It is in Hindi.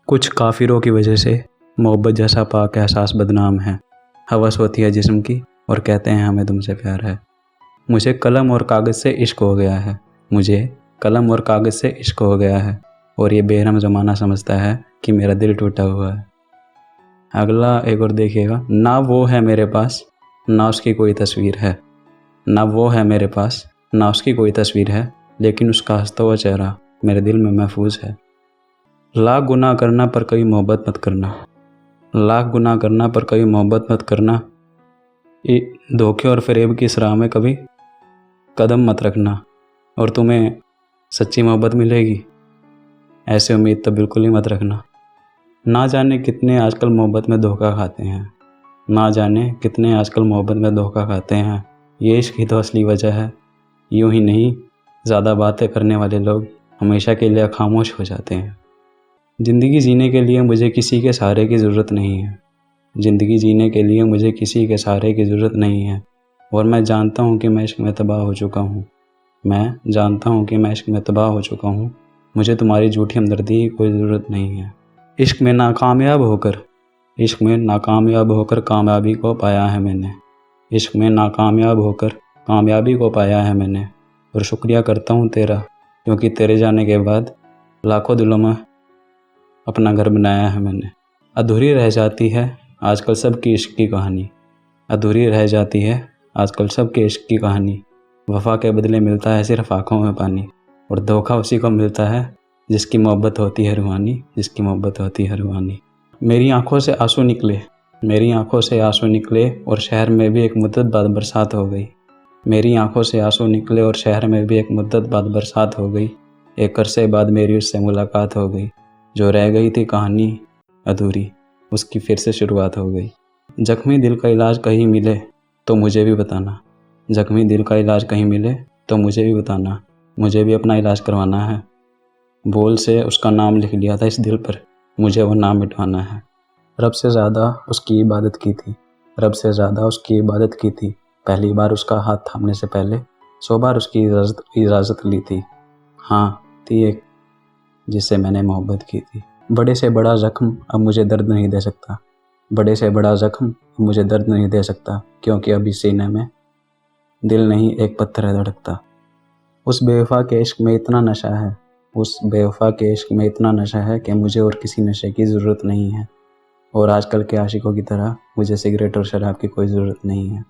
कुछ काफिरों की वजह से मोहब्बत जैसा पाक एहसास बदनाम है। हवस होती है जिस्म की और कहते हैं हमें तुमसे प्यार है। मुझे कलम और कागज़ से इश्क हो गया है। मुझे कलम और कागज़ से इश्क हो गया है और ये बेरहम ज़माना समझता है कि मेरा दिल टूटा हुआ है। अगला एक और देखिएगा। ना वो है मेरे पास ना उसकी कोई तस्वीर है। ना वो है मेरे पास ना उसकी कोई तस्वीर है, लेकिन उसका हंसता हुआ चेहरा मेरे दिल में महफूज है। लाख गुनाह करना पर कभी मोहब्बत मत करना। लाख गुनाह करना पर कभी मोहब्बत मत करना। धोखे और फरेब की इस राह में कभी कदम मत रखना और तुम्हें सच्ची मोहब्बत मिलेगी, ऐसी उम्मीद तो बिल्कुल ही मत रखना। ना जाने कितने आजकल मोहब्बत में धोखा खाते हैं। ना जाने कितने आजकल मोहब्बत में धोखा खाते हैं। ये इश्क ही तो असली वजह है। यूं ही नहीं, ज़्यादा बातें करने वाले लोग हमेशा के लिए खामोश हो जाते हैं। ज़िंदगी जीने के लिए मुझे किसी के सहारे की ज़रूरत नहीं है। ज़िंदगी जीने के लिए मुझे किसी के सहारे की ज़रूरत नहीं है और मैं जानता हूँ कि मैं इश्क में तबाह हो चुका हूँ। मैं जानता हूँ कि मैं इश्क में तबाह हो चुका हूँ। मुझे तुम्हारी झूठी हमदर्दी की कोई ज़रूरत नहीं है। इश्क में नाकामयाब होकर कामयाबी को पाया है मैंने। इश्क में नाकामयाब होकर कामयाबी को पाया है मैंने और शुक्रिया करता हूँ तेरा, क्योंकि तेरे जाने के बाद लाखों दिलों में अपना घर बनाया है मैंने। अधूरी रह जाती है आजकल सबकी इश्क की कहानी। अधूरी रह जाती है आजकल सबके इश्क की कहानी। वफ़ा के बदले मिलता है सिर्फ आँखों में पानी और धोखा उसी को मिलता है जिसकी मोहब्बत होती है रूहानी, जिसकी मोहब्बत होती है रूहानी। मेरी आँखों से आंसू निकले, मेरी आँखों से आंसू निकले और शहर में भी एक मुद्दत बाद बरसात हो गई। मेरी आँखों से आंसू निकले और शहर में भी एक मुद्दत बाद बरसात हो गई। एक अरसे बाद मेरी उससे मुलाकात हो गई। जो रह गई थी कहानी अधूरी, उसकी फिर से शुरुआत हो गई। जख्मी दिल का इलाज कहीं मिले तो मुझे भी बताना। जख्मी दिल का इलाज कहीं मिले तो मुझे भी बताना। मुझे भी अपना इलाज करवाना है। बोल से उसका नाम लिख लिया था इस दिल पर, मुझे वो नाम मिटवाना है। रब से ज़्यादा उसकी इबादत की थी, रब से ज़्यादा उसकी इबादत की थी। पहली बार उसका हाथ थामने से पहले 100 बार उसकी इजाज़त ली थी। हाँ, थी एक जिससे मैंने मोहब्बत की थी। बड़े से बड़ा ज़ख्म अब मुझे दर्द नहीं दे सकता। बड़े से बड़ा ज़ख्म अब मुझे दर्द नहीं दे सकता, क्योंकि अभी सीने में दिल नहीं एक पत्थर है धड़कता। उस बेवफा के इश्क में इतना नशा है, उस बेवफा के इश्क में इतना नशा है कि मुझे और किसी नशे की ज़रूरत नहीं है और आजकल के आशिकों की तरह मुझे सिगरेट और शराब की कोई ज़रूरत नहीं है।